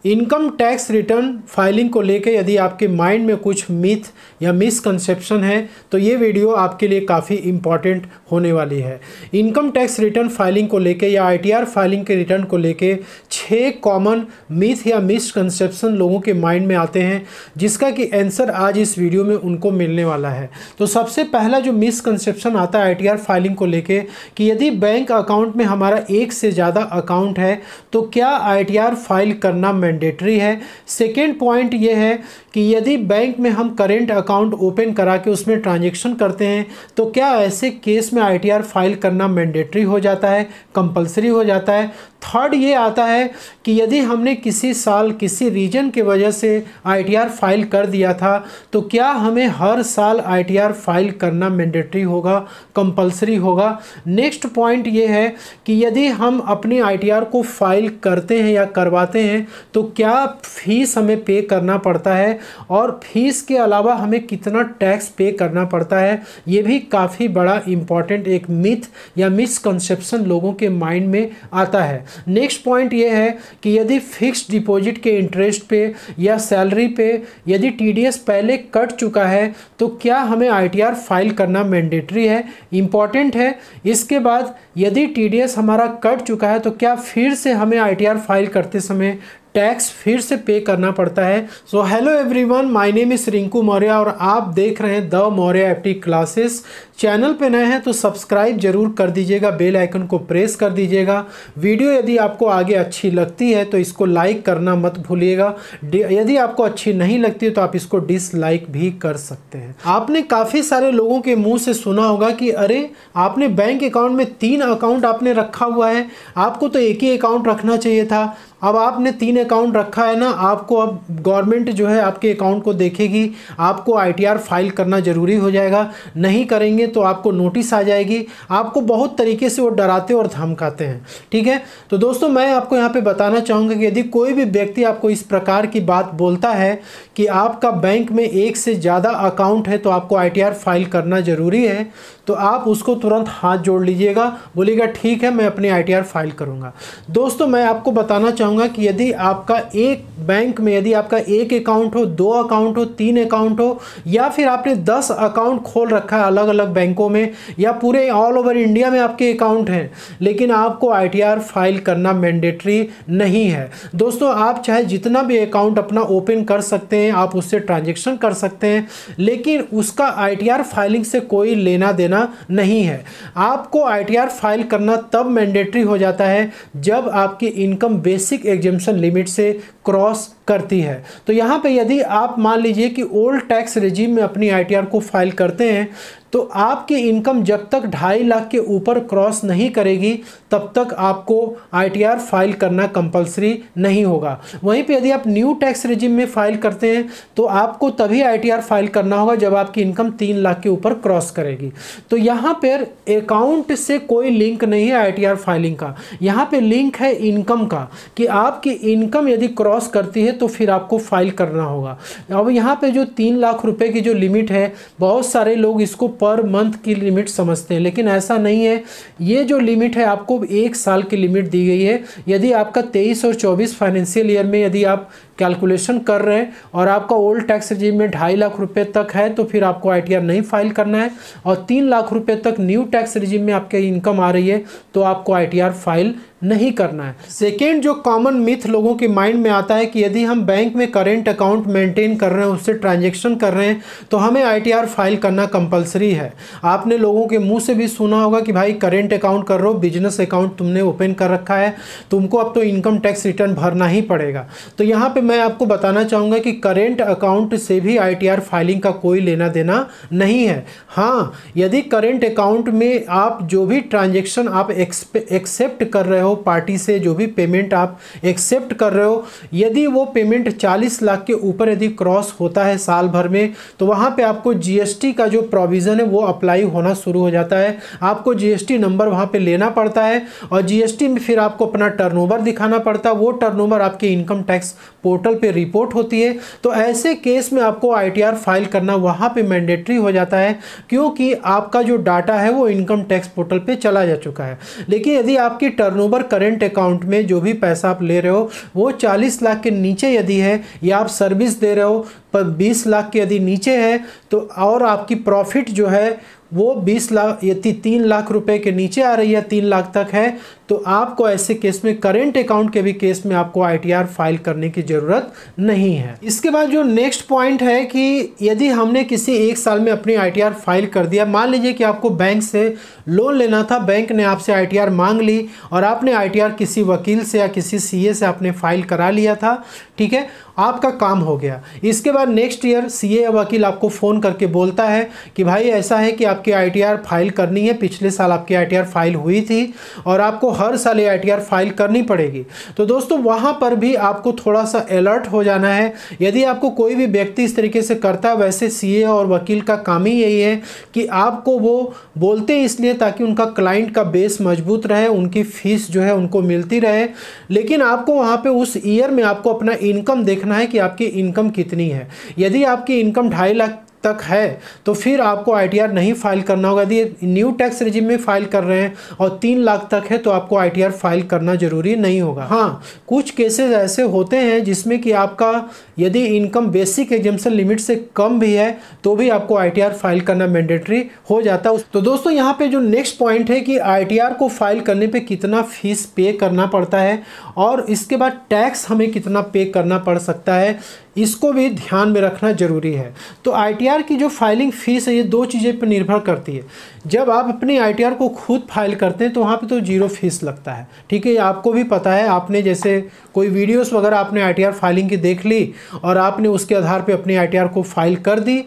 Income tax return filing को लेकर यदि आपके माइंड में कुछ मिथ या मिसकंसेप्शन है तो ये वीडियो आपके लिए काफ़ी इम्पॉर्टेंट होने वाली है। इनकम टैक्स रिटर्न फाइलिंग को लेकर या आईटीआर फाइलिंग के रिटर्न को लेकर 6 कॉमन मिथ या मिसकंसेप्शन लोगों के माइंड में आते हैं, जिसका कि आंसर आज इस वीडियो में उनको मिलने वाला है। तो सबसे पहला जो मिसकंसेप्शन आता है आईटीआर फाइलिंग को लेकर कि यदि बैंक अकाउंट में हमारा एक से ज़्यादा अकाउंट है तो क्या आईटीआर फाइल करना मैंडेटरी है। सेकेंड पॉइंट ये है कि यदि बैंक में हम करेंट अकाउंट ओपन करा के उसमें ट्रांजैक्शन करते हैं तो क्या ऐसे केस में आईटीआर फाइल करना मैंडेटरी हो जाता है, कंपलसरी हो जाता है। थर्ड ये आता है कि यदि हमने किसी साल किसी रीजन के वजह से आईटीआर फाइल कर दिया था तो क्या हमें हर साल आईटीआर फाइल करना मैंडेटरी होगा, कंपलसरी होगा। नेक्स्ट पॉइंट ये है कि यदि हम अपनी आईटीआर को फाइल करते हैं या करवाते हैं तो क्या फीस हमें पे करना पड़ता है और फीस के अलावा हमें कितना टैक्स पे करना पड़ता है। ये भी काफ़ी बड़ा इम्पॉर्टेंट एक मिथ या मिसकंसेप्शन लोगों के माइंड में आता है। नेक्स्ट पॉइंट ये है कि यदि फिक्स्ड डिपॉजिट के इंटरेस्ट पे या सैलरी पे यदि टीडीएस पहले कट चुका है तो क्या हमें आईटीआर फाइल करना मैंडेटरी है, इम्पॉर्टेंट है। इसके बाद यदि टीडीएस हमारा कट चुका है तो क्या फिर से हमें आईटीआर फाइल करते समय टैक्स फिर से पे करना पड़ता है। So hello everyone, my name is Rinku Maurya और आप देख रहे हैं the Maurya FT classes. Channel पे नए हैं तो सब्सक्राइब जरूर कर दीजिएगा, बेल आइकन को प्रेस कर दीजिएगा। वीडियो यदि आपको आगे अच्छी लगती है तो इसको लाइक करना मत भूलिएगा। यदि आपको अच्छी नहीं लगती है तो आप इसको डिसलाइक भी कर सकते हैं। आपने काफ़ी सारे लोगों के मुंह से सुना होगा कि अरे आपने बैंक अकाउंट में 3 अकाउंट आपने रखा हुआ है, आपको तो एक ही अकाउंट रखना चाहिए था। अब आपने 3 अकाउंट रखा है ना, आपको अब गवर्नमेंट जो है आपके अकाउंट को देखेगी, आपको आईटीआर फाइल करना ज़रूरी हो जाएगा। नहीं करेंगे तो आपको नोटिस आ जाएगी। आपको बहुत तरीके से वो डराते और धमकाते हैं, ठीक है। तो दोस्तों मैं आपको यहाँ पे बताना चाहूँगा कि यदि कोई भी व्यक्ति आपको इस प्रकार की बात बोलता है कि आपका बैंक में एक से ज़्यादा अकाउंट है तो आपको आईटीआर फाइल करना ज़रूरी है, तो आप उसको तुरंत हाथ जोड़ लीजिएगा, बोलिएगा ठीक है मैं अपनी आईटीआर फाइल करूँगा। दोस्तों मैं आपको बताना चाहूँगा कि यदि आपका एक बैंक में यदि आपका एक अकाउंट हो, 2 अकाउंट हो, 3 अकाउंट हो या फिर आपने 10 अकाउंट खोल रखा है अलग अलग बैंकों में या पूरे ऑल ओवर इंडिया में आपके अकाउंट हैं, लेकिन आपको आईटीआर फाइल करना मैंडेटरी नहीं है। दोस्तों आप चाहे जितना भी अकाउंट अपना ओपन कर सकते हैं, आप उससे ट्रांजेक्शन कर सकते हैं, लेकिन उसका आईटीआर फाइलिंग से कोई लेना देना नहीं है। आपको आईटीआर फाइल करना तब मैंडेटरी हो जाता है जब आपकी इनकम बेसिक एग्जेम्पशन लिमिट से क्रॉस करती है। तो यहाँ पे यदि आप मान लीजिए कि ओल्ड टैक्स रेजिम में अपनी आईटीआर को फाइल करते हैं तो आपकी इनकम जब तक 2.5 लाख के ऊपर क्रॉस नहीं करेगी तब तक आपको आईटीआर फाइल करना कंपलसरी नहीं होगा। वहीं पे यदि आप न्यू टैक्स रेजिम में फाइल करते हैं तो आपको तभी आईटीआर फाइल करना होगा जब आपकी इनकम 3 लाख के ऊपर क्रॉस करेगी। तो यहाँ पर अकाउंट से कोई लिंक नहीं है आईटीआर फाइलिंग का, यहाँ पे लिंक है इनकम का कि आपकी इनकम यदि क्रॉस करती है तो फिर आपको फाइल करना होगा। अब यहाँ पे जो 3 लाख रुपए की जो लिमिट है, बहुत सारे लोग इसको पर मंथ की लिमिट समझते हैं, लेकिन ऐसा नहीं है। ये जो लिमिट है आपको 1 साल की लिमिट दी गई है। यदि आपका 23 और 24 फाइनेंशियल ईयर में यदि आप कैलकुलेशन कर रहे हैं और आपका ओल्ड टैक्स रेजिम में 2.5 लाख रुपए तक है तो फिर आपको आईटीआर नहीं फाइल करना है, और 3 लाख रुपए तक न्यू टैक्स रेजिम में आपके इनकम आ रही है तो आपको आईटीआर फाइल नहीं करना है। सेकेंड जो कॉमन मिथ लोगों के माइंड में आता है कि यदि हम बैंक में करेंट अकाउंट मेंटेन कर रहे हैं, उससे ट्रांजैक्शन कर रहे हैं तो हमें आईटीआर फाइल करना कंपलसरी है। आपने लोगों के मुंह से भी सुना होगा कि भाई करेंट अकाउंट कर रहे हो, बिजनेस अकाउंट तुमने ओपन कर रखा है, तुमको अब तो इनकम टैक्स रिटर्न भरना ही पड़ेगा। तो यहाँ पे मैं आपको बताना चाहूँगा कि करेंट अकाउंट से भी आईटीआर फाइलिंग का कोई लेना देना नहीं है। हाँ, यदि करेंट अकाउंट में आप जो भी ट्रांजैक्शन आप एक्सेप्ट कर रहे हो, पार्टी से जो भी पेमेंट आप एक्सेप्ट कर रहे हो, यदि वो पेमेंट 40 लाख के ऊपर यदि क्रॉस होता है साल भर में तो वहाँ पे आपको जीएसटी का जो प्रोविज़न है वो अप्लाई होना शुरू हो जाता है। आपको जीएसटी नंबर वहाँ पे लेना पड़ता है और जीएसटी में फिर आपको अपना टर्नओवर दिखाना पड़ता है। वो टर्नओवर आपके इनकम टैक्स पोर्टल पे रिपोर्ट होती है। तो ऐसे केस में आपको आईटीआर फाइल करना वहाँ पे मैंडेटरी हो जाता है, क्योंकि आपका जो डाटा है वो इनकम टैक्स पोर्टल पे चला जा चुका है। लेकिन यदि आपकी टर्नओवर पर करेंट अकाउंट में जो भी पैसा आप ले रहे हो वो 40 लाख के नीचे यदि है, या आप सर्विस दे रहे हो पर 20 लाख के यदि नीचे है तो, और आपकी प्रॉफिट जो है वो 20 लाख यदि 3 लाख रुपए के नीचे आ रही है, 3 लाख तक है, तो आपको ऐसे केस में, करेंट अकाउंट के भी केस में, आपको आईटीआर फाइल करने की ज़रूरत नहीं है। इसके बाद जो नेक्स्ट पॉइंट है कि यदि हमने किसी 1 साल में अपनी आईटीआर फाइल कर दिया, मान लीजिए कि आपको बैंक से लोन लेना था, बैंक ने आपसे आईटीआर मांग ली और आपने आईटीआर किसी वकील से या किसी सीए से आपने फाइल करा लिया था, ठीक है, आपका काम हो गया। इसके बाद नेक्स्ट ईयर सीए या वकील आपको फ़ोन करके बोलता है कि भाई ऐसा है कि आपकी आईटीआर फाइल करनी है, पिछले साल आपकी आईटीआर फाइल हुई थी और आपको हर साल ये आईटीआर फाइल करनी पड़ेगी। तो दोस्तों वहाँ पर भी आपको थोड़ा सा अलर्ट हो जाना है। यदि आपको कोई भी व्यक्ति इस तरीके से करता है, वैसे सीए और वकील का काम ही यही है कि आपको वो बोलते हैं इसलिए ताकि उनका क्लाइंट का बेस मजबूत रहे, उनकी फीस जो है उनको मिलती रहे, लेकिन आपको वहाँ पे उस ईयर में आपको अपना इनकम देखना है कि आपकी इनकम कितनी है। यदि आपकी इनकम 2.5 लाख तक है तो फिर आपको आईटीआर नहीं फाइल करना होगा। यदि न्यू टैक्स रेजिम में फाइल कर रहे हैं और 3 लाख तक है तो आपको आईटीआर फाइल करना जरूरी नहीं होगा। हाँ, कुछ केसेस ऐसे होते हैं जिसमें कि आपका यदि इनकम बेसिक एग्जम्पशन लिमिट से कम भी है तो भी आपको आईटीआर फाइल करना मैंडेटरी हो जाता है। तो दोस्तों यहाँ पे जो नेक्स्ट पॉइंट है कि आईटीआर को फाइल करने पे कितना फीस पे करना पड़ता है और इसके बाद टैक्स हमें कितना पे करना पड़ सकता है, इसको भी ध्यान में रखना जरूरी है। तो आईटीआर की जो फाइलिंग फ़ीस है ये 2 चीज़ें पर निर्भर करती है। जब आप अपनी आईटीआर को खुद फाइल करते हैं तो वहाँ पे तो 0 फीस लगता है, ठीक है, आपको भी पता है। आपने जैसे कोई वीडियोस वगैरह आपने आईटीआर फाइलिंग की देख ली और आपने उसके आधार पे अपनी आईटीआर को फाइल कर दी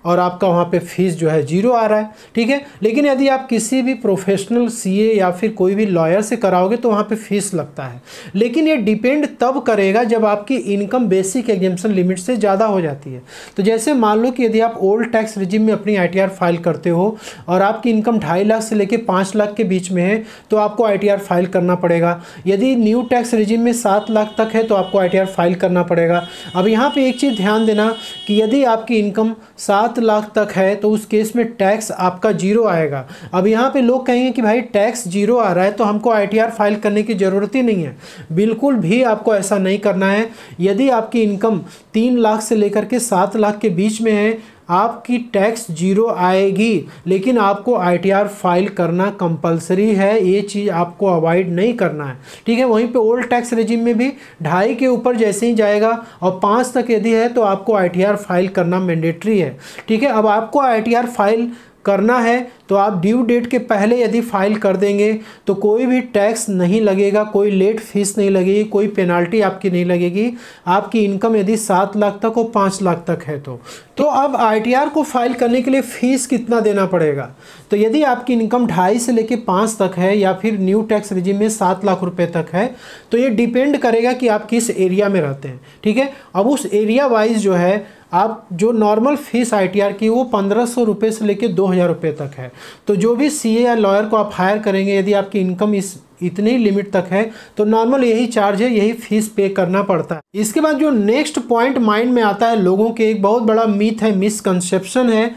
और आपका वहाँ पे फीस जो है 0 आ रहा है, ठीक है। लेकिन यदि आप किसी भी प्रोफेशनल सीए या फिर कोई भी लॉयर से कराओगे तो वहाँ पे फीस लगता है। लेकिन ये डिपेंड तब करेगा जब आपकी इनकम बेसिक एग्जम्पशन लिमिट से ज़्यादा हो जाती है। तो जैसे मान लो कि यदि आप ओल्ड टैक्स रिजिम में अपनी आईटीआर फाइल करते हो और आपकी इनकम 2.5 लाख से लेकर 5 लाख के बीच में है तो आपको आईटीआर फाइल करना पड़ेगा। यदि न्यू टैक्स रिजिम में 7 लाख तक है तो आपको आईटीआर फाइल करना पड़ेगा। अब यहाँ पर एक चीज़ ध्यान देना कि यदि आपकी इनकम 7 लाख तक है तो उस केस में टैक्स आपका 0 आएगा। अब यहाँ पे लोग कहेंगे कि भाई टैक्स 0 आ रहा है तो हमको आईटीआर फाइल करने की ज़रूरत ही नहीं है। बिल्कुल भी आपको ऐसा नहीं करना है। यदि आपकी इनकम 3 लाख से लेकर के 7 लाख के बीच में है आपकी टैक्स 0 आएगी, लेकिन आपको आईटीआर फाइल करना कंपलसरी है। ये चीज़ आपको अवॉइड नहीं करना है, ठीक है। वहीं पे ओल्ड टैक्स रेजिम में भी 2.5 के ऊपर जैसे ही जाएगा और 5 तक यदि है तो आपको आईटीआर फाइल करना मैंडेटरी है, ठीक है। अब आपको आईटीआर फाइल करना है तो आप ड्यू डेट के पहले यदि फाइल कर देंगे तो कोई भी टैक्स नहीं लगेगा, कोई लेट फीस नहीं लगेगी, कोई पेनाल्टी आपकी नहीं लगेगी। आपकी इनकम यदि 7 लाख तक हो 5 लाख तक है तो अब आईटीआर को फाइल करने के लिए फ़ीस कितना देना पड़ेगा। तो यदि आपकी इनकम 2.5 से लेके 5 तक है या फिर न्यू टैक्स रिजिम में 7 लाख रुपए तक है तो ये डिपेंड करेगा कि आप किस एरिया में रहते हैं, ठीक है। अब उस एरिया वाइज जो है आप जो नॉर्मल फीस आईटीआर की वो 1500 रुपये से लेकर 2000 रुपये तक है। तो जो भी सीए या लॉयर को आप हायर करेंगे यदि आपकी इनकम इतनी लिमिट तक है तो नॉर्मल यही चार्ज है, यही फीस पे करना पड़ता है। इसके बाद जो नेक्स्ट पॉइंट माइंड में आता है लोगों के, एक बहुत बड़ा मिथ है, मिसकंसेप्शन है,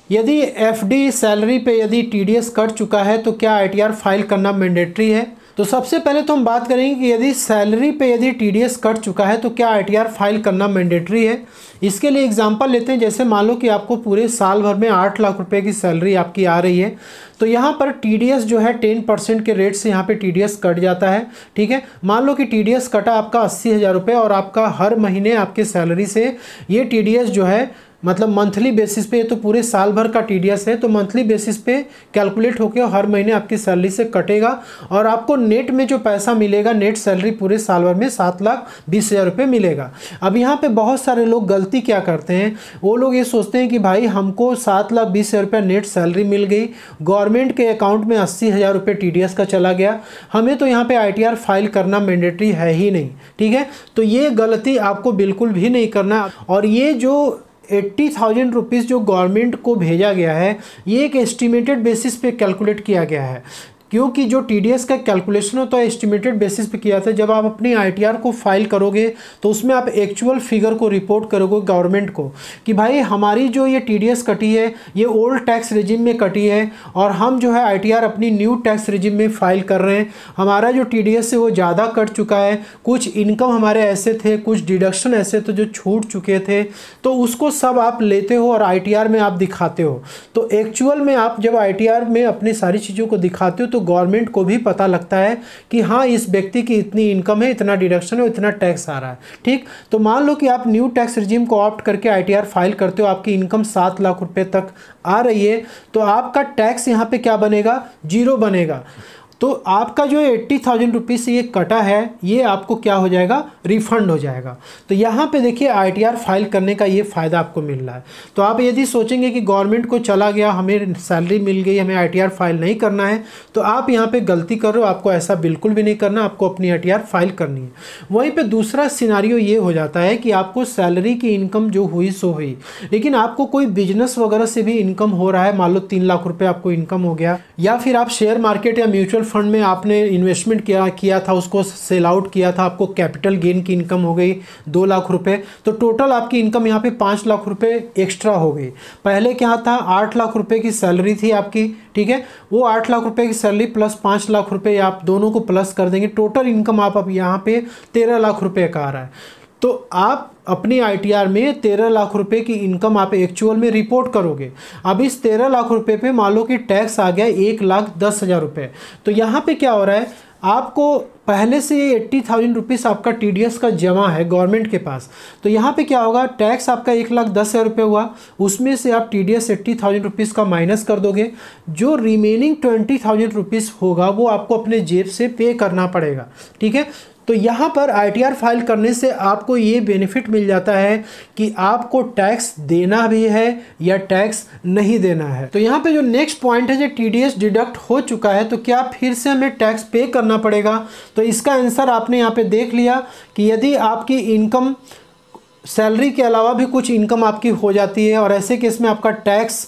यदि एफडी सैलरी पे यदि टीडीएस कट चुका है तो क्या आईटीआर फाइल करना मैंडेटरी है। तो सबसे पहले तो हम बात करेंगे कि यदि सैलरी पे यदि टीडीएस कट चुका है तो क्या आईटीआर फाइल करना मैंडेटरी है। इसके लिए एग्जांपल लेते हैं। जैसे मान लो कि आपको पूरे साल भर में 8 लाख रुपए की सैलरी आपकी आ रही है तो यहाँ पर टीडीएस जो है 10% के रेट से यहाँ पे टीडीएस कट जाता है, ठीक है। मान लो कि टीडीएस कटा आपका 80,000 रुपये और आपका हर महीने आपके सैलरी से ये टीडीएस जो है मतलब मंथली बेसिस पे, तो पूरे साल भर का टीडीएस है तो मंथली बेसिस पे कैलकुलेट होकर हर महीने आपकी सैलरी से कटेगा और आपको नेट में जो पैसा मिलेगा, नेट सैलरी पूरे साल भर में 7,20,000 रुपये मिलेगा। अब यहाँ पे बहुत सारे लोग गलती क्या करते हैं, वो लोग ये सोचते हैं कि भाई हमको 7,20,000 रुपये नेट सैलरी मिल गई, गवर्नमेंट के अकाउंट में 80,000 रुपये टीडीएस का चला गया, हमें तो यहाँ पर आईटीआर फाइल करना मैंडेटरी है ही नहीं, ठीक है। तो ये गलती आपको बिल्कुल भी नहीं करना। और ये जो 80,000 रुपीज़ जो गवर्नमेंट को भेजा गया है ये एक एस्टिमेटेड बेसिस पे कैलकुलेट किया गया है। क्योंकि जो TDS का कैलकुलेशन होता है एस्टिमेटेड बेसिस पे किया था। जब आप अपनी ITR को फाइल करोगे तो उसमें आप एक्चुअल फिगर को रिपोर्ट करोगे गवर्नमेंट को कि भाई हमारी जो ये TDS कटी है ये ओल्ड टैक्स रिजिम में कटी है और हम जो है ITR अपनी न्यू टैक्स रिजिम में फाइल कर रहे हैं। हमारा जो TDS है वो ज़्यादा कट चुका है, कुछ इनकम हमारे ऐसे थे, कुछ डिडक्शन ऐसे थे जो छूट चुके थे, तो उसको सब आप लेते हो और ITR में आप दिखाते हो। तो एक्चुअल में आप जब ITR में अपनी सारी चीज़ों को दिखाते हो तो गवर्नमेंट को भी पता लगता है कि हाँ इस व्यक्ति की इतनी इनकम है, इतना डिडक्शन है, इतना टैक्स आ रहा है। ठीक, तो मान लो कि आप न्यू टैक्स रिजिम को ऑप्ट करके ITR फाइल करते हो, आपकी इनकम 7 लाख रुपए तक आ रही है, तो आपका टैक्स यहाँ पे क्या बनेगा, 0 बनेगा। तो आपका जो 80,000 रुपीज़ से ये कटा है ये आपको क्या हो जाएगा, रिफंड हो जाएगा। तो यहाँ पे देखिए ITR फाइल करने का ये फ़ायदा आपको मिल रहा है। तो आप यदि सोचेंगे कि गवर्नमेंट को चला गया, हमें सैलरी मिल गई, हमें ITR फाइल नहीं करना है, तो आप यहाँ पे गलती कर रहे हो। आपको ऐसा बिल्कुल भी नहीं करना, आपको अपनी ITR फाइल करनी है। वहीं पर दूसरा सिनारियो ये हो जाता है कि आपको सैलरी की इनकम जो हुई सो हुई, लेकिन आपको कोई बिजनेस वगैरह से भी इनकम हो रहा है, मान लो 3 लाख रुपये आपको इनकम हो गया, या फिर आप शेयर मार्केट या म्यूचुअल फंड में आपने इन्वेस्टमेंट किया था, उसको सेल आउट किया था, आपको कैपिटल गेन की इनकम हो गई 2 लाख रुपए, तो टोटल आपकी इनकम यहाँ पे 5 लाख रुपए एक्स्ट्रा हो गई। पहले क्या था, 8 लाख रुपए की सैलरी थी आपकी, ठीक है, वो 8 लाख रुपए की सैलरी प्लस 5 लाख रुपए आप दोनों को प्लस कर देंगे, टोटल इनकम आप अब यहाँ पे 13 लाख रुपए का आ रहा है। तो आप अपनी ITR में 13 लाख रुपए की इनकम आप एक्चुअल में रिपोर्ट करोगे। अब इस 13 लाख रुपए पे मान लो कि टैक्स आ गया 1,10,000 रुपये, तो यहाँ पे क्या हो रहा है, आपको पहले से 80,000 रुपीज़ आपका TDS का जमा है गवर्नमेंट के पास। तो यहाँ पे क्या होगा, टैक्स आपका 1,10,000 रुपये हुआ, उसमें से आप TDS 80,000 रुपीज़ का माइनस कर दोगे, जो रिमेनिंग 20,000 रुपीज़ होगा वो आपको अपने जेब से पे करना पड़ेगा। ठीक है, तो यहाँ पर ITR फाइल करने से आपको ये बेनिफिट मिल जाता है कि आपको टैक्स देना भी है या टैक्स नहीं देना है। तो यहाँ पे जो नेक्स्ट पॉइंट है, जो TDS डिडक्ट हो चुका है तो क्या फिर से हमें टैक्स पे करना पड़ेगा। तो इसका आंसर आपने यहाँ पे देख लिया कि यदि आपकी इनकम सैलरी के अलावा भी कुछ इनकम आपकी हो जाती है और ऐसे केस में आपका टैक्स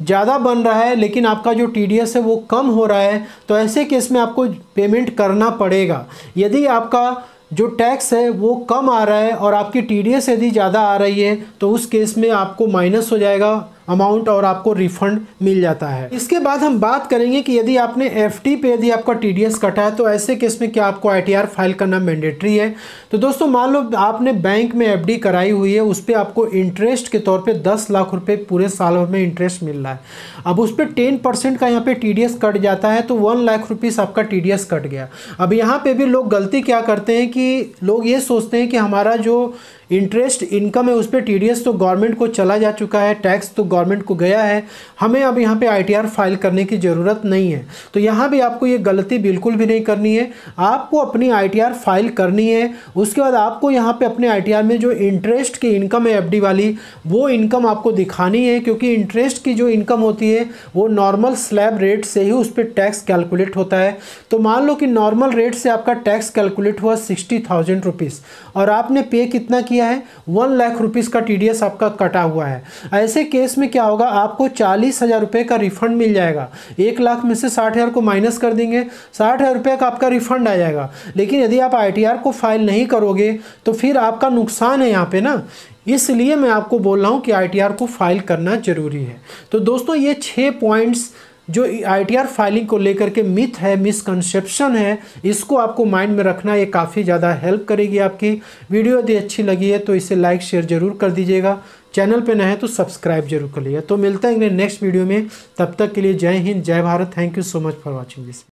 ज़्यादा बन रहा है लेकिन आपका जो TDS है वो कम हो रहा है, तो ऐसे केस में आपको पेमेंट करना पड़ेगा। यदि आपका जो टैक्स है वो कम आ रहा है और आपकी TDS यदि ज़्यादा आ रही है तो उस केस में आपको माइनस हो जाएगा अमाउंट और आपको रिफंड मिल जाता है। इसके बाद हम बात करेंगे कि यदि आपने FD पे यदि आपका TDS कटा है तो ऐसे केस में क्या आपको ITR फाइल करना मैंडेटरी है। तो दोस्तों मान लो आपने बैंक में FD कराई हुई है, उस पर आपको इंटरेस्ट के तौर पे 10 लाख रुपए पूरे साल भर में इंटरेस्ट मिल रहा है। अब उस पर 10% का यहाँ पे TDS कट जाता है तो 1 लाख रुपीज़ आपका TDS कट गया। अब यहाँ पे भी लोग गलती क्या करते हैं कि लोग ये सोचते हैं कि हमारा जो इंटरेस्ट इनकम है उस पर TDS तो गवर्नमेंट को चला जा चुका है, टैक्स तो गवर्नमेंट को गया है, हमें अब यहाँ पे ITR फाइल करने की ज़रूरत नहीं है। तो यहाँ भी आपको ये गलती बिल्कुल भी नहीं करनी है, आपको अपनी ITR फाइल करनी है। उसके बाद आपको यहाँ पे अपने ITR में जो इंटरेस्ट की इनकम है FD वाली, वो इनकम आपको दिखानी है, क्योंकि इंटरेस्ट की जो इनकम होती है वो नॉर्मल स्लैब रेट से ही उस पर टैक्स कैलकुलेट होता है। तो मान लो कि नॉर्मल रेट से आपका टैक्स कैलकुलेट हुआ 60,000 रुपीज़ और आपने पे कितना किया है, 1 लाख रुपीज़ का TDS आपका कटा हुआ है। ऐसे केस में क्या होगा, आपको 40,000 रुपये का रिफंड मिल जाएगा। 1 लाख में से 60,000 को माइनस कर देंगे, 60,000 रुपये का आपका रिफंड आ जाएगा। लेकिन यदि आप ITR को फाइल नहीं करोगे तो फिर आपका नुकसान है यहाँ पे ना, इसलिए मैं आपको बोल रहा हूँ कि ITR को फाइल करना जरूरी है। तो दोस्तों ये 6 पॉइंट्स जो ITR फाइलिंग को लेकर के मिथ है, मिसकंसेप्शन है, इसको आपको माइंड में रखना, ये काफ़ी ज़्यादा हेल्प करेगी आपकी। वीडियो यदि अच्छी लगी है तो इसे लाइक शेयर ज़रूर कर दीजिएगा, चैनल पे नए हैं तो सब्सक्राइब जरूर कर लीजिएगा। तो मिलते हैं नेक्स्ट वीडियो में, तब तक के लिए जय हिंद, जय Bharat. Thank you so much for watching this.